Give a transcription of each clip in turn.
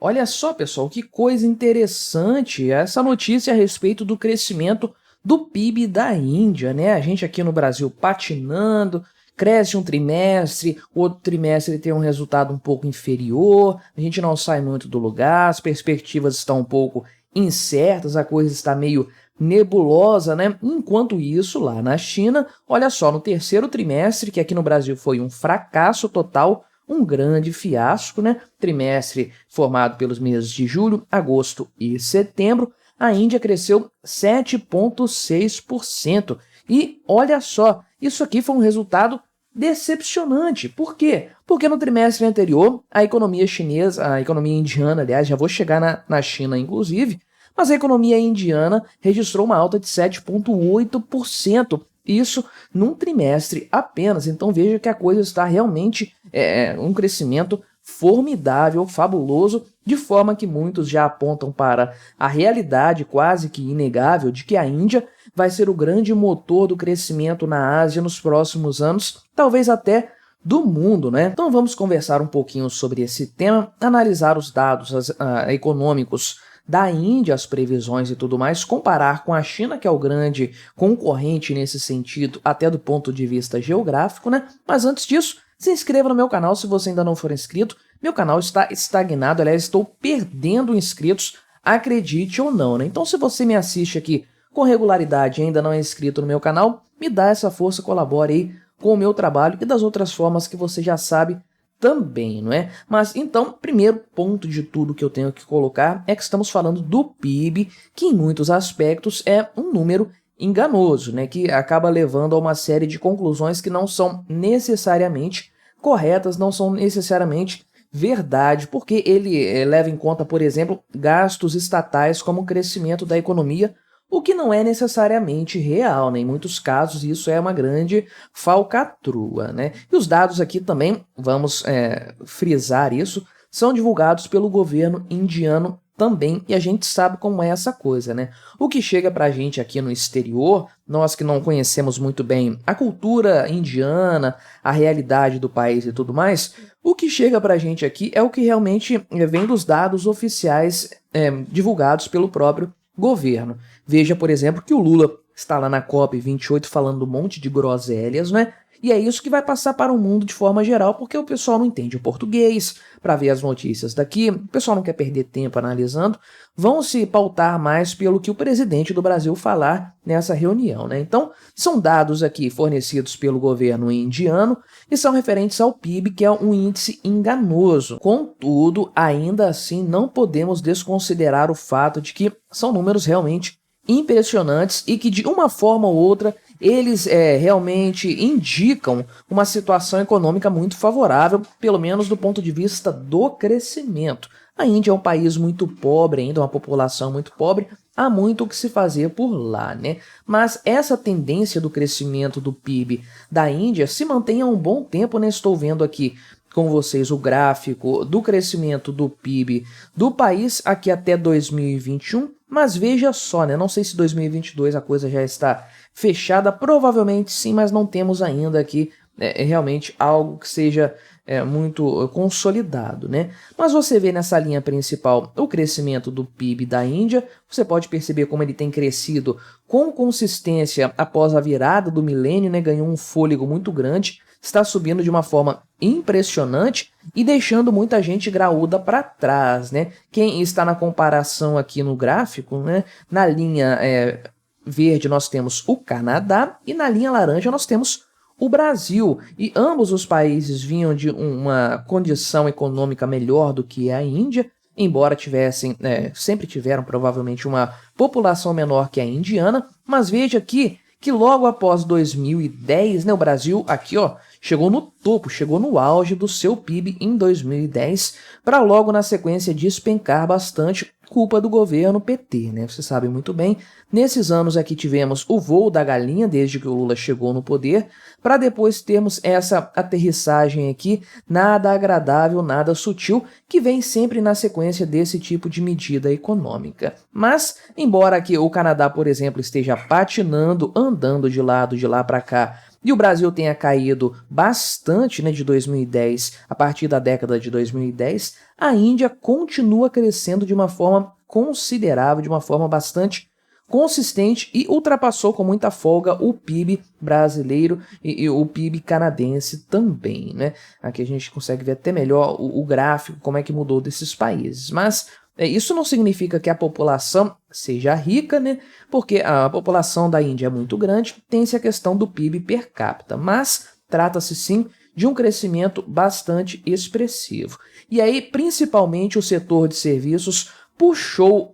Olha só, pessoal, que coisa interessante essa notícia a respeito do crescimento do PIB da Índia, né? A gente aqui no Brasil patinando, cresce um trimestre, o outro trimestre tem um resultado um pouco inferior, a gente não sai muito do lugar, as perspectivas estão um pouco incertas, a coisa está meio nebulosa, né? Enquanto isso, lá na China, olha só, no terceiro trimestre, que aqui no Brasil foi um fracasso total, um grande fiasco, né? Trimestre formado pelos meses de julho, agosto e setembro, a Índia cresceu 7,6%. E olha só, isso aqui foi um resultado decepcionante. Por quê? Porque no trimestre anterior, a economia chinesa, a economia indiana, aliás, já vou chegar na China inclusive, mas a economia indiana registrou uma alta de 7,8%. Isso num trimestre apenas. Então veja que a coisa está realmente um crescimento formidável, fabuloso, de forma que muitos já apontam para a realidade quase que inegável de que a Índia vai ser o grande motor do crescimento na Ásia nos próximos anos, talvez até do mundo, né? Então vamos conversar um pouquinho sobre esse tema, analisar os dados econômicos da Índia, as previsões e tudo mais, comparar com a China, que é o grande concorrente nesse sentido, até do ponto de vista geográfico, né? Mas antes disso, se inscreva no meu canal se você ainda não for inscrito. Meu canal está estagnado, aliás, estou perdendo inscritos, acredite ou não, né? Então, se você me assiste aqui com regularidade e ainda não é inscrito no meu canal, me dá essa força, colabore aí com o meu trabalho e das outras formas que você já sabe também, não é? Mas então, primeiro ponto de tudo que eu tenho que colocar é que estamos falando do PIB, que em muitos aspectos é um número enganoso, né? Que acaba levando a uma série de conclusões que não são necessariamente corretas, não são necessariamente verdade, porque ele leva em conta, por exemplo, gastos estatais como o crescimento da economia, o que não é necessariamente real, né? Em muitos casos isso é uma grande falcatrua, né? E os dados aqui também, vamos frisar isso, são divulgados pelo governo indiano também, e a gente sabe como é essa coisa, né? O que chega pra gente aqui no exterior, nós que não conhecemos muito bem a cultura indiana, a realidade do país e tudo mais, o que chega pra gente aqui é o que realmente vem dos dados oficiais divulgados pelo próprio governo. Veja, por exemplo, que o Lula está lá na COP28 falando um monte de groselhas, né? E é isso que vai passar para o mundo de forma geral, porque o pessoal não entende o português para ver as notícias daqui, o pessoal não quer perder tempo analisando, vão se pautar mais pelo que o presidente do Brasil falar nessa reunião, né? Então, são dados aqui fornecidos pelo governo indiano e são referentes ao PIB, que é um índice enganoso. Contudo, ainda assim, não podemos desconsiderar o fato de que são números realmente impressionantes e que, de uma forma ou outra, eles realmente indicam uma situação econômica muito favorável, pelo menos do ponto de vista do crescimento. A Índia é um país muito pobre, ainda uma população muito pobre, há muito o que se fazer por lá, né? Mas essa tendência do crescimento do PIB da Índia se mantém há um bom tempo, né? Estou vendo aqui com vocês o gráfico do crescimento do PIB do país aqui até 2021, mas veja só, né? Não sei se 2022 a coisa já está fechada, provavelmente sim, mas não temos ainda aqui realmente algo que seja muito consolidado, né? Mas você vê nessa linha principal o crescimento do PIB da Índia, você pode perceber como ele tem crescido com consistência após a virada do milênio, né? Ganhou um fôlego muito grande, está subindo de uma forma impressionante e deixando muita gente graúda para trás, né? Quem está na comparação aqui no gráfico, né? Na linha verde nós temos o Canadá e na linha laranja nós temos o Brasil, e ambos os países vinham de uma condição econômica melhor do que a Índia, embora sempre tiveram provavelmente uma população menor que a indiana, mas veja aqui que logo após 2010, né, o Brasil aqui chegou no topo, chegou no auge do seu PIB em 2010, para logo na sequência despencar bastante, culpa do governo PT, né? Você sabe muito bem, nesses anos aqui tivemos o voo da galinha, desde que o Lula chegou no poder, para depois termos essa aterrissagem aqui, nada agradável, nada sutil, que vem sempre na sequência desse tipo de medida econômica. Mas, embora aqui o Canadá, por exemplo, esteja patinando, andando de lá para cá, e o Brasil tenha caído bastante, né, de 2010, a partir da década de 2010, a Índia continua crescendo de uma forma considerável, de uma forma bastante consistente e ultrapassou com muita folga o PIB brasileiro e o PIB canadense também, né? Aqui a gente consegue ver até melhor o gráfico, como é que mudou desses países, mas isso não significa que a população seja rica, né? Porque a população da Índia é muito grande, tem-se a questão do PIB per capita, mas trata-se sim de um crescimento bastante expressivo. E aí, principalmente o setor de serviços puxou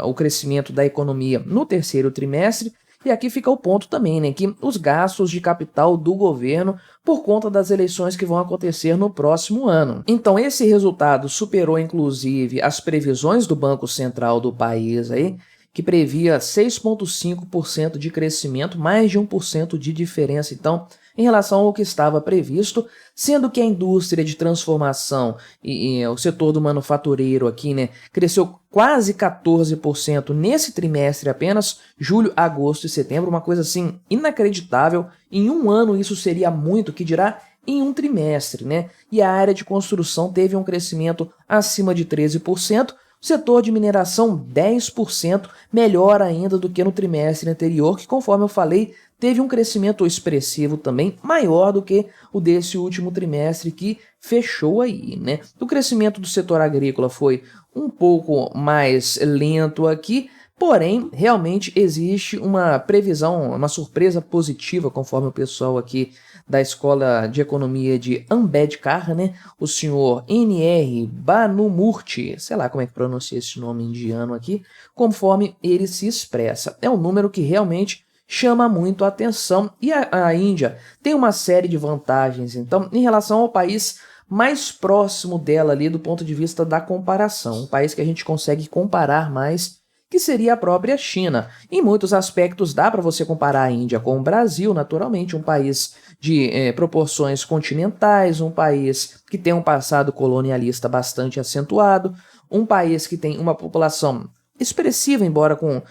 o crescimento da economia no terceiro trimestre, e aqui fica o ponto também, né, que os gastos de capital do governo por conta das eleições que vão acontecer no próximo ano. Então esse resultado superou inclusive as previsões do Banco Central do país aí, que previa 6,5% de crescimento, mais de 1% de diferença, então, em relação ao que estava previsto, sendo que a indústria de transformação e o setor do manufatureiro aqui, né, cresceu quase 14% nesse trimestre apenas, julho, agosto e setembro, uma coisa assim inacreditável. Em um ano isso seria muito, que dirá em um trimestre, né? E a área de construção teve um crescimento acima de 13%, o setor de mineração 10%, melhor ainda do que no trimestre anterior, que conforme eu falei, teve um crescimento expressivo também, maior do que o desse último trimestre que fechou aí, né? O crescimento do setor agrícola foi um pouco mais lento aqui, porém, realmente existe uma previsão, uma surpresa positiva, conforme o pessoal aqui da Escola de Economia de Ambedkar, né? O senhor N.R. Banumurti, sei lá como é que pronuncia esse nome indiano aqui, conforme ele se expressa. É um número que realmente chama muito a atenção, e a Índia tem uma série de vantagens, então, em relação ao país mais próximo dela ali do ponto de vista da comparação, um país que a gente consegue comparar mais, que seria a própria China. Em muitos aspectos dá para você comparar a Índia com o Brasil, naturalmente, um país de proporções continentais, um país que tem um passado colonialista bastante acentuado, um país que tem uma população expressiva, embora com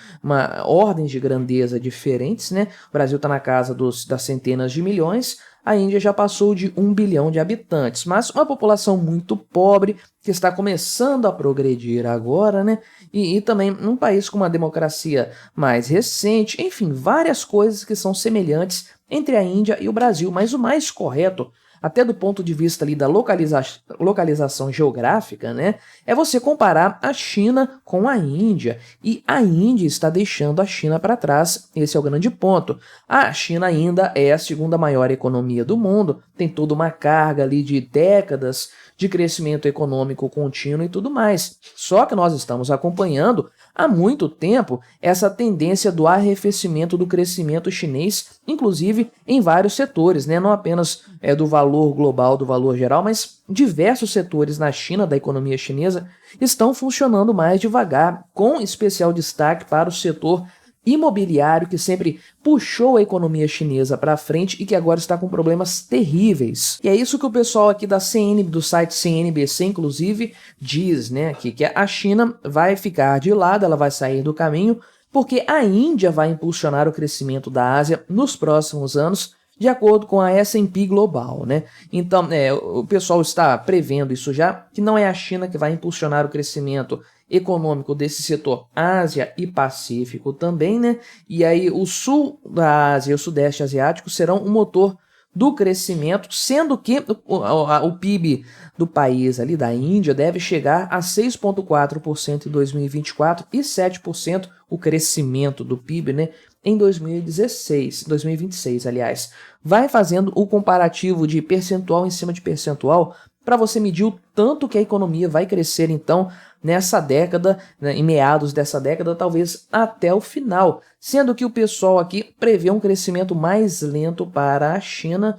ordens de grandeza diferentes, né? O Brasil está na casa das centenas de milhões, a Índia já passou de 1 bilhão de habitantes, mas uma população muito pobre, que está começando a progredir agora, né? E também um país com uma democracia mais recente, enfim, várias coisas que são semelhantes entre a Índia e o Brasil, mas o mais correto, até do ponto de vista ali da localização geográfica, né, é você comparar a China com a Índia. E a Índia está deixando a China para trás, esse é o grande ponto. A China ainda é a segunda maior economia do mundo, tem toda uma carga ali de décadas de crescimento econômico contínuo e tudo mais. Só que nós estamos acompanhando há muito tempo essa tendência do arrefecimento do crescimento chinês, inclusive em vários setores, né? Não apenas do valor global, do valor geral, mas diversos setores na China, da economia chinesa, estão funcionando mais devagar, com especial destaque para o setor imobiliário, que sempre puxou a economia chinesa para frente e que agora está com problemas terríveis. E é isso que o pessoal aqui do site CNBC, inclusive, diz, né, que a China vai ficar de lado, ela vai sair do caminho, porque a Índia vai impulsionar o crescimento da Ásia nos próximos anos, de acordo com a S&P Global, né? Então, o pessoal está prevendo isso já, que não é a China que vai impulsionar o crescimento econômico desse setor, Ásia e Pacífico também, né? E aí o sul da Ásia e o sudeste asiático serão o motor do crescimento, sendo que o PIB do país ali, da Índia, deve chegar a 6,4% em 2024 e 7% o crescimento do PIB, né, em 2026, aliás. Vai fazendo o comparativo de percentual em cima de percentual para você medir o tanto que a economia vai crescer, então, nessa década, né, em meados dessa década, talvez até o final, sendo que o pessoal aqui prevê um crescimento mais lento para a China,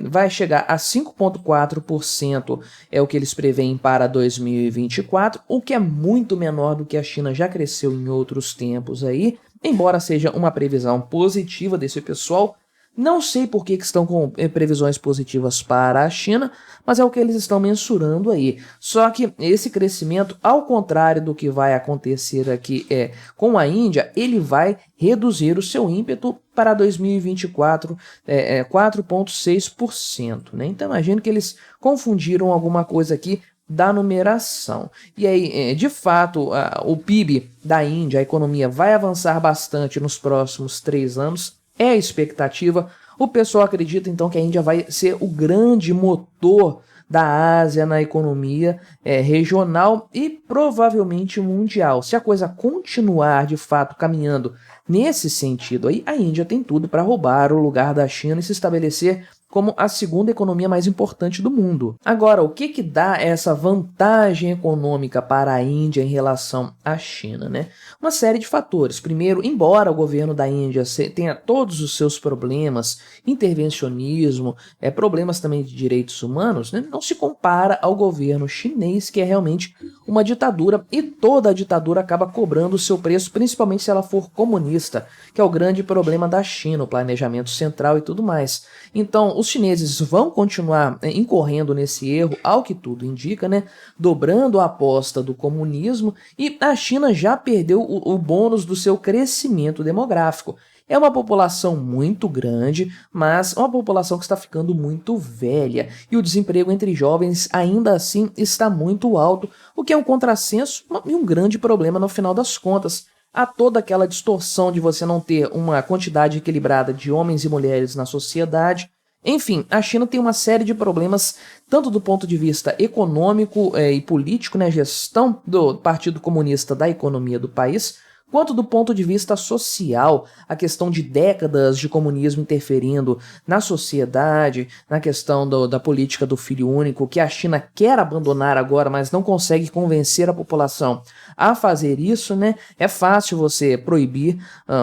vai chegar a 5,4%, é o que eles preveem para 2024, o que é muito menor do que a China já cresceu em outros tempos aí, embora seja uma previsão positiva desse pessoal. Não sei por que estão com previsões positivas para a China, mas é o que eles estão mensurando aí. Só que esse crescimento, ao contrário do que vai acontecer aqui com a Índia, ele vai reduzir o seu ímpeto para 2024, 4,6%, né? Então imagino que eles confundiram alguma coisa aqui da numeração. E aí, de fato, o PIB da Índia, a economia, vai avançar bastante nos próximos 3 anos. É a expectativa. O pessoal acredita então que a Índia vai ser o grande motor da Ásia na economia regional e provavelmente mundial. Se a coisa continuar de fato caminhando nesse sentido aí, a Índia tem tudo para roubar o lugar da China e se estabelecer como a segunda economia mais importante do mundo. Agora, o que dá essa vantagem econômica para a Índia em relação à China, né? Uma série de fatores. Primeiro, embora o governo da Índia tenha todos os seus problemas, intervencionismo, problemas também de direitos humanos, né, não se compara ao governo chinês, que é realmente uma ditadura, e toda a ditadura acaba cobrando o seu preço, principalmente se ela for comunista, que é o grande problema da China, o planejamento central e tudo mais. Então, os chineses vão continuar incorrendo nesse erro, ao que tudo indica, né? Dobrando a aposta do comunismo, e a China já perdeu o bônus do seu crescimento demográfico. É uma população muito grande, mas uma população que está ficando muito velha, e o desemprego entre jovens ainda assim está muito alto, o que é um contrassenso e um grande problema no final das contas. Há toda aquela distorção de você não ter uma quantidade equilibrada de homens e mulheres na sociedade. Enfim, a China tem uma série de problemas, tanto do ponto de vista econômico e político, né, gestão do Partido Comunista da economia do país, quanto do ponto de vista social, a questão de décadas de comunismo interferindo na sociedade, na questão da política do filho único, que a China quer abandonar agora, mas não consegue convencer a população a fazer isso, né? É fácil você proibir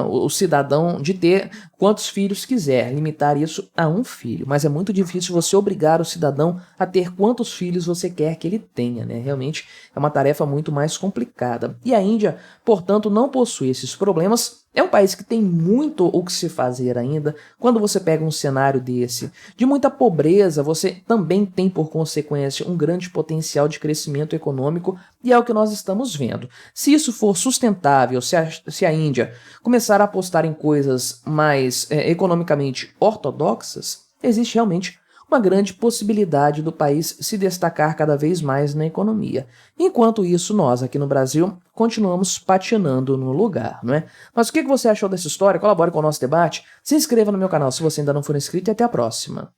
o cidadão de ter quantos filhos quiser, limitar isso a um filho, mas é muito difícil você obrigar o cidadão a ter quantos filhos você quer que ele tenha, né? Realmente é uma tarefa muito mais complicada. E a Índia, portanto, não possui esses problemas. É um país que tem muito o que se fazer ainda. Quando você pega um cenário desse, de muita pobreza, você também tem, por consequência, um grande potencial de crescimento econômico, e é o que nós estamos vendo. Se isso for sustentável, se a Índia começar a apostar em coisas mais economicamente ortodoxas, existe realmente uma grande possibilidade do país se destacar cada vez mais na economia. Enquanto isso, nós aqui no Brasil continuamos patinando no lugar, não é? Mas o que você achou dessa história? Colabore com o nosso debate, se inscreva no meu canal se você ainda não for inscrito e até a próxima.